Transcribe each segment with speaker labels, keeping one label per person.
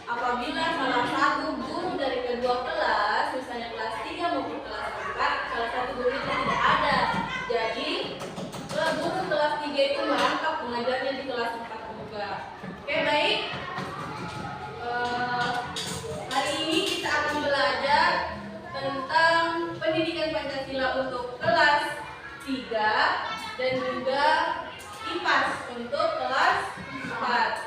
Speaker 1: apabila salah satu guru dari kedua kelas, misalnya kelas 3 maupun kelas 4, salah satu guru itu tidak ada. Jadi guru kelas 3 itu merangkap mengajarnya di kelas 4 juga. Oke, baik. Hari ini kita akan belajar tentang pendidikan Pancasila untuk kelas 3 dan juga IPAS untuk kelas 4.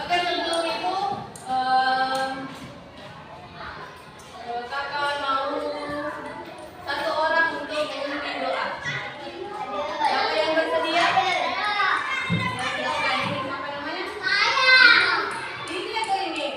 Speaker 1: Oke, sebelum itu kakak mau satu orang untuk memimpin doa. Siapa yang bersedia? Silakan. Siapa namanya? Ini atau ini?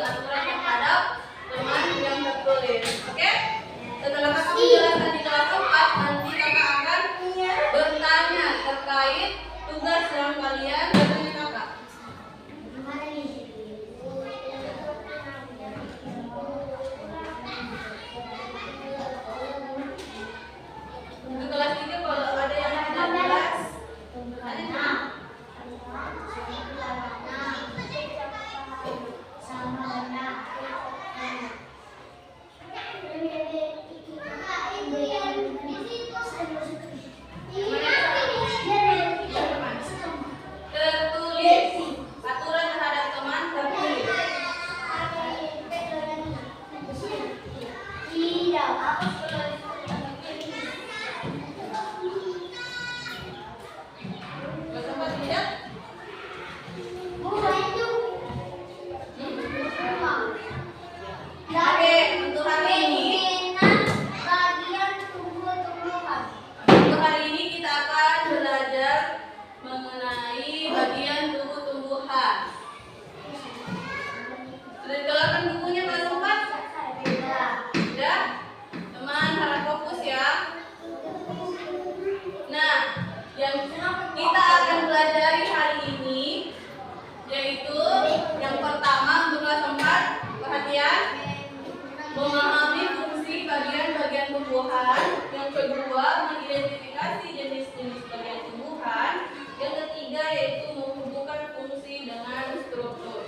Speaker 1: aturan terhadap teman yang tertulis. Oke? Setelah kakak menjelaskan di kelas 4, nanti kakak akan bertanya terkait tugas yang kalian bertanya kakak. Untuk kelas 3 kalau ada yang tidak jelas, tanya. Tertulis. Aturan terhadap teman tertulis. Sempat tidak? Oke, untuk hari ini kita akan belajar mengenai bagian tubuh tumbuhan. Sudah dikeluarkan bukunya kelas 4? Sudah? Teman harap fokus ya. Nah, yang kita akan pelajari hari ini yaitu yang pertama untuk kelas 4, perhatian, memahami fungsi bagian-bagian tumbuhan. Yang kedua, mengidentifikasi jenis-jenis bagian tumbuhan. Yang ketiga yaitu menghubungkan fungsi dengan struktur.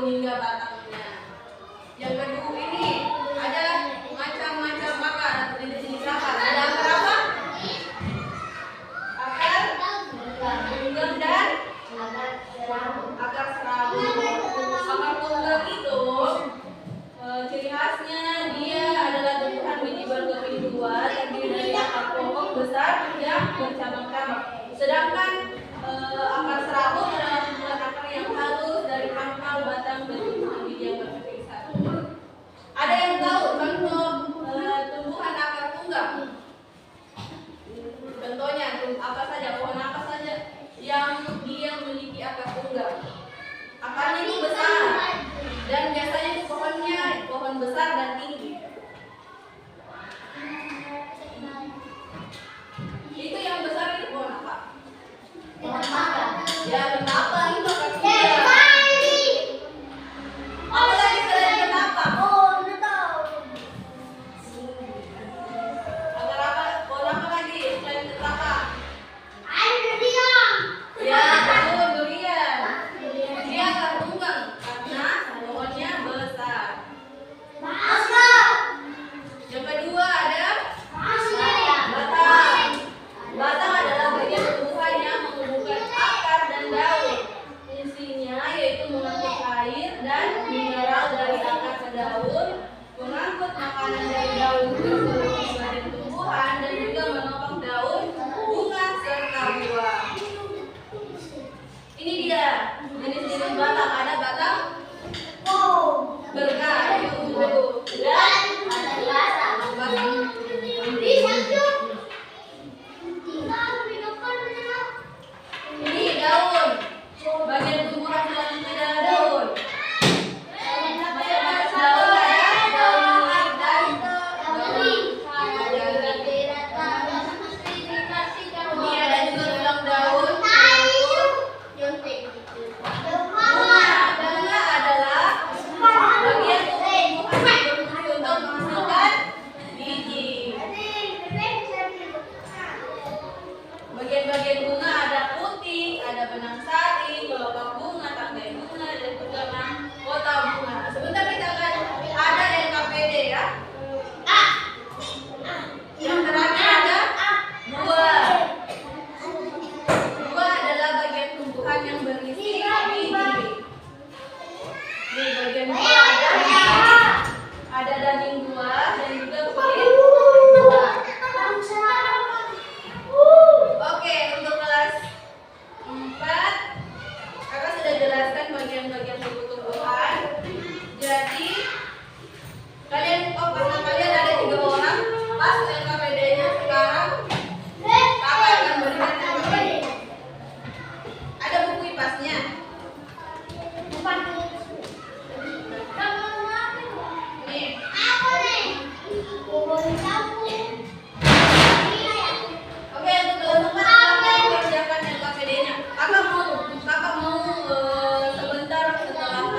Speaker 1: hingga batangnya. Yang kedua ini ada macam-macam akar atau jenis akar. Ada akar apa? Akar tunggang dan akar serabut. Akar tunggang itu ciri khasnya dia adalah tumbuhan biji berkeping dua terdiri dari akar pokok besar yang bercabang-cabang. Sedangkan akar serabut adalah tumbuhan akar yang halus dari pangkal, batang, dan tumbuhan biji yang berkeping satu. Ada yang tahu contoh tumbuhan akar tunggang? Contohnya apa saja, pohon apa saja yang dia memiliki akar tunggang? Akarnya itu besar dan biasanya itu pohonnya pohon besar dan tinggi. Itu yang besar itu pohon apa? Pohon apa? Ya kenapa itu akar tunggang? Apa lagi selain kenapa? Akar apa? Pohon apa lagi selain kenapa? Ya betul, durian. Dia akar tunggang karena pohonnya besar. Yang kedua ada batang. Batang adalah bagian tumbuhan yang menghubungkan akar dan daun. Fungsinya yaitu mengangkut air dan mineral dari akar ke daun, mengangkut makanan dari daun ke seluruh badan tumbuhan, dan juga menopang daun, bunga, serta buah. Ini dia jenis-jenis batang. Ada batang berkayu dan ada batang ini daun. Bagian tumbuhan selanjutnya adalah daun. Macam-macam daun ada daun kulit dan daun ini ada juga tulang daun. Bunga adalah bagian tumbuhan yang berfungsi untuk menghasilkan biji. Bagian-bagian bunga ada putih, ada benang sari, kelopak bunga, tangkai bunga, dan juga mahkota bunga. Sebentar kita akan ada LKPD ya. Yang terakhir ada buah. Buah adalah bagian tumbuhan yang berisi biji. Di bagian buah ada daging buah dan juga kulit buah. Oke, untuk kelas 4 kakak sudah jelaskan bagian-bagian tumbuh-tumbuhan. Jadi kalian, karena kalian ada 3 orang, pas LKPD-nya sekarang kakak akan berikan LKPD. Ada buku IPAS-nya. Nih. Oke, untuk kelas 4 kakak kerjakan LKPD-nya. Kakak mau sebentar setelah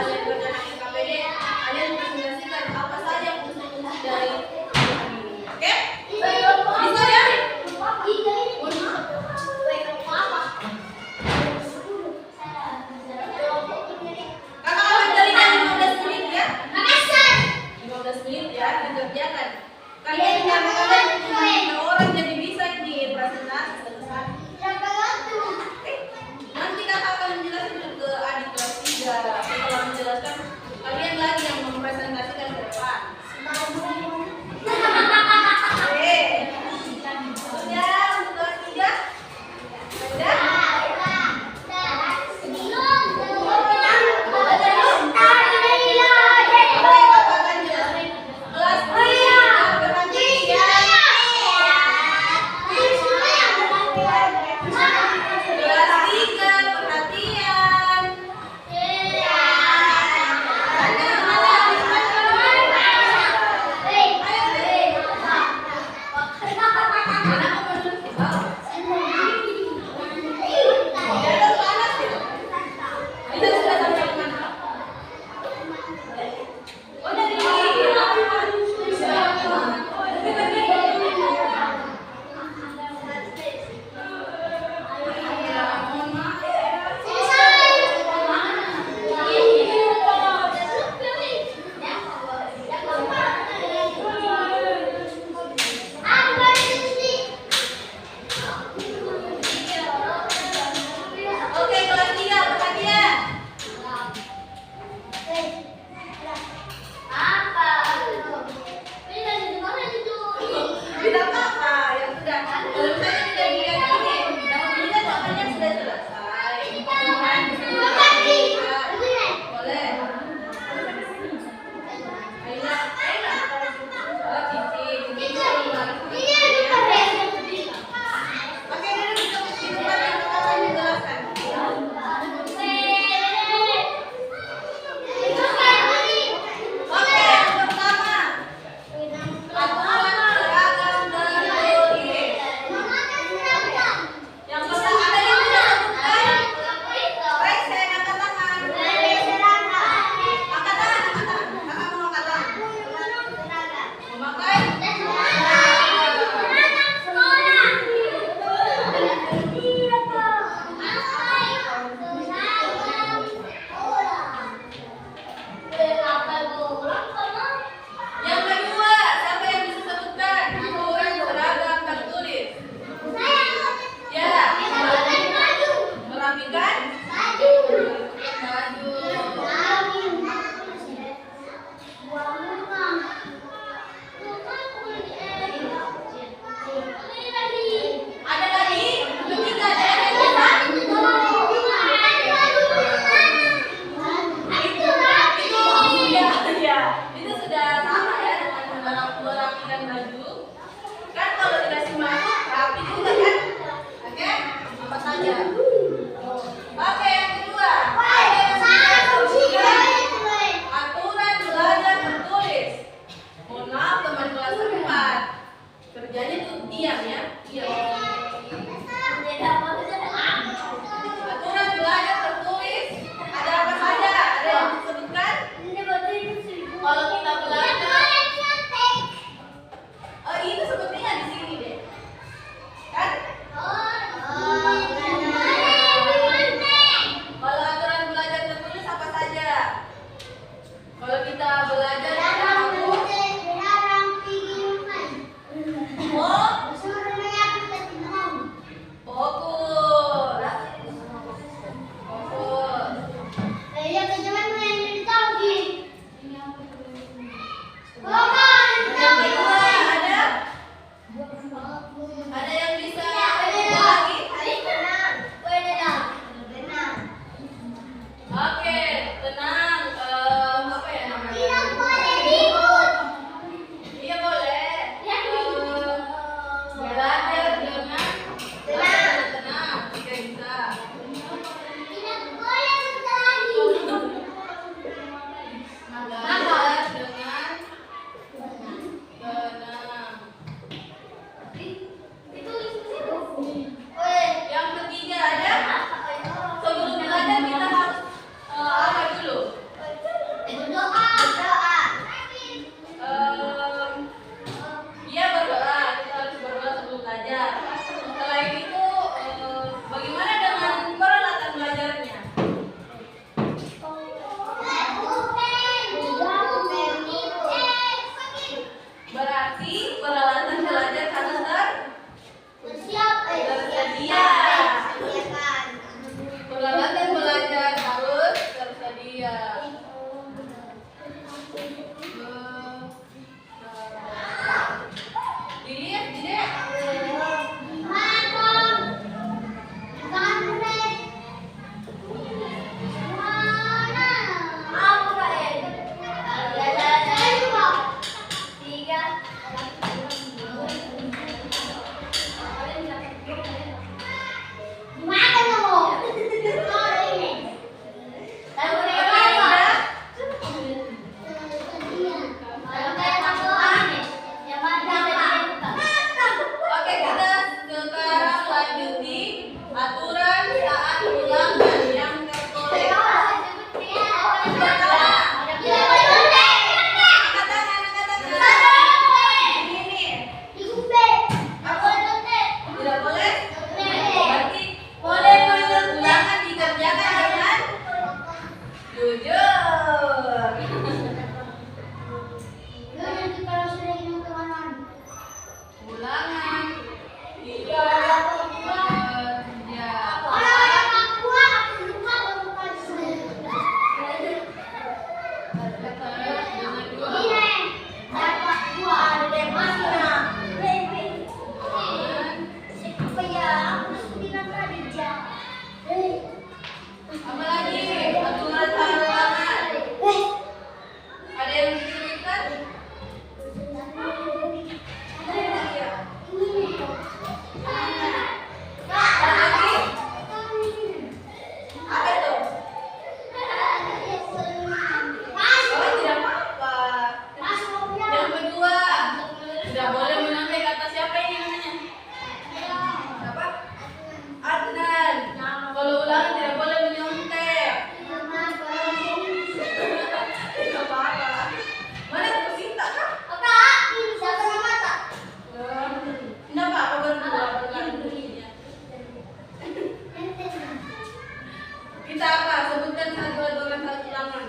Speaker 1: sebutkan satu adonan satu tangan.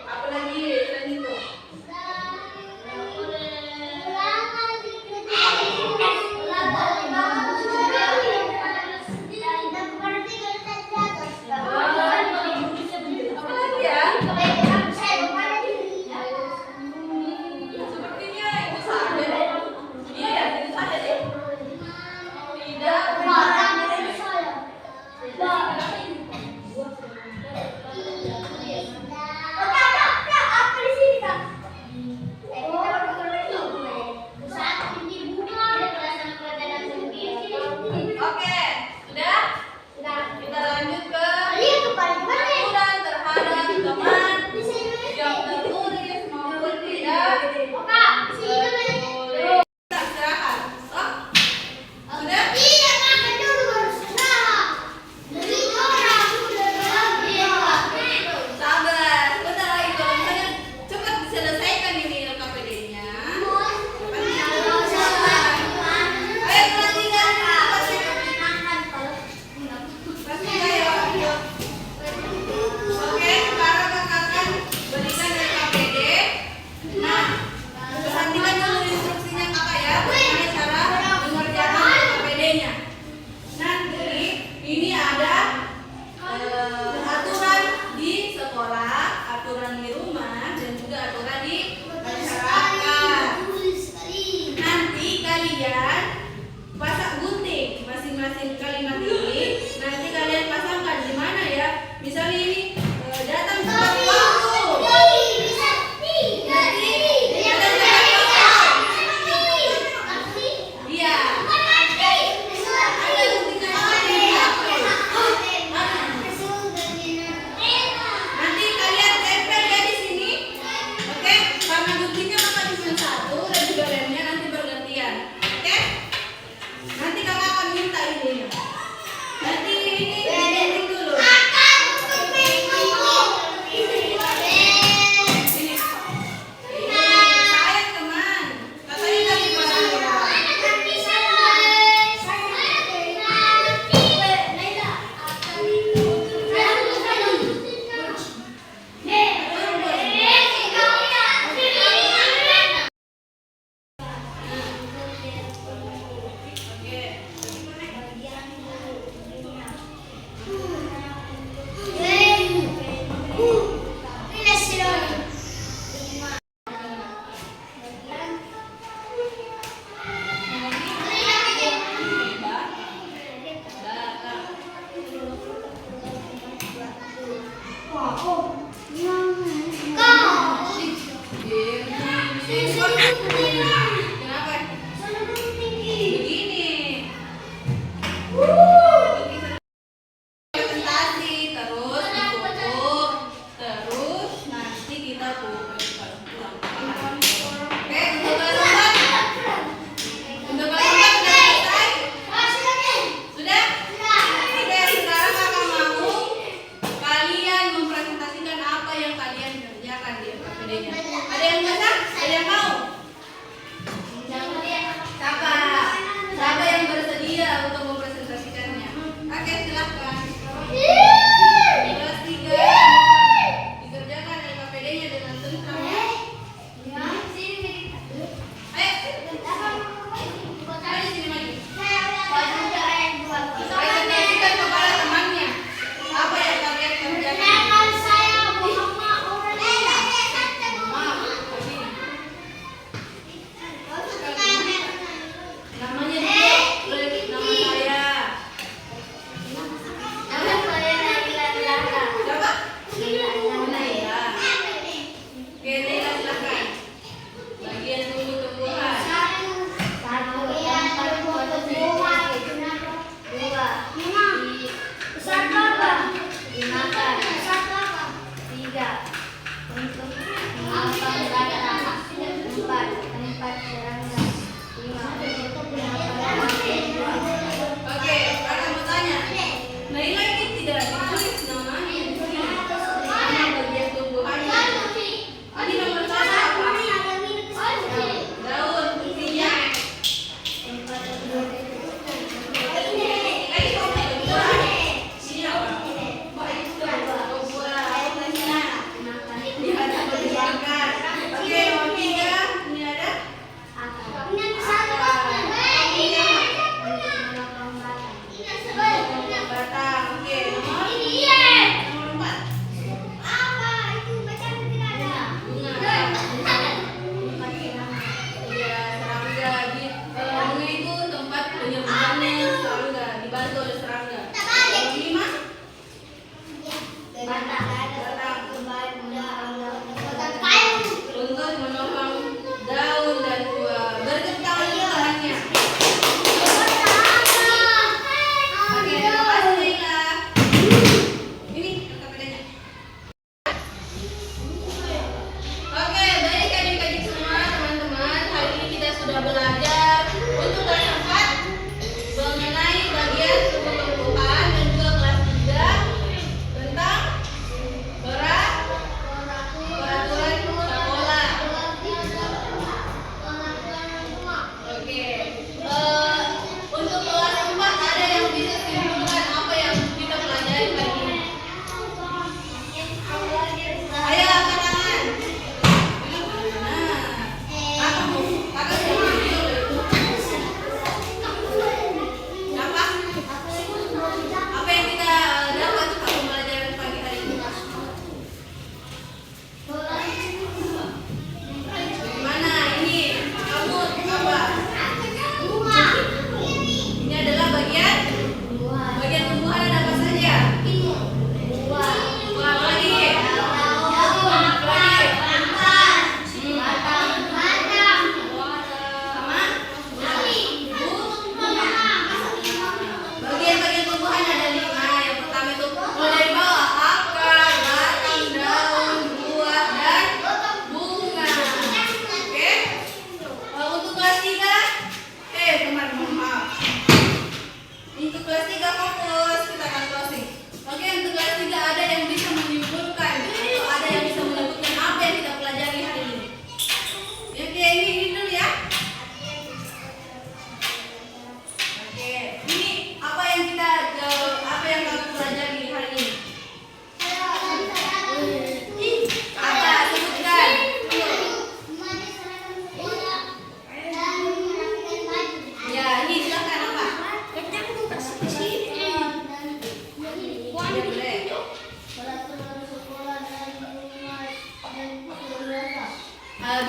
Speaker 1: Apalagi selain itu?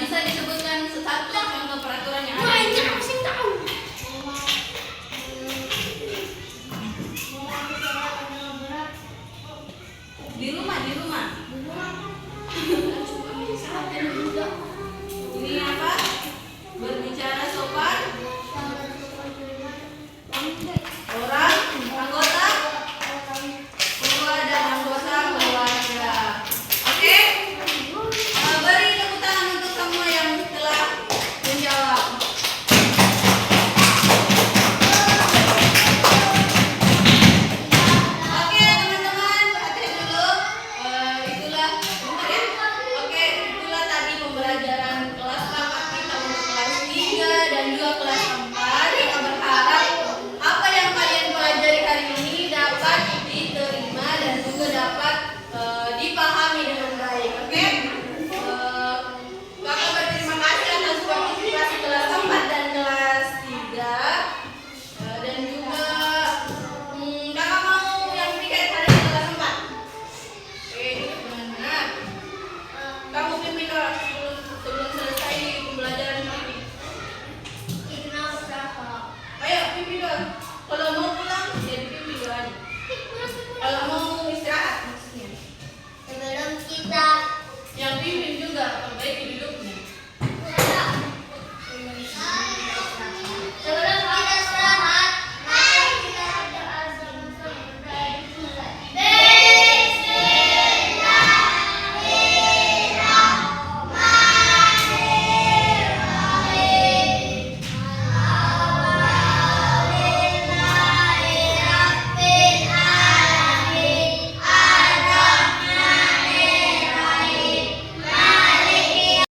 Speaker 1: bisa disebutkan satu contoh peraturan yang ada?
Speaker 2: Banyak, mesti tahu.
Speaker 1: Di rumah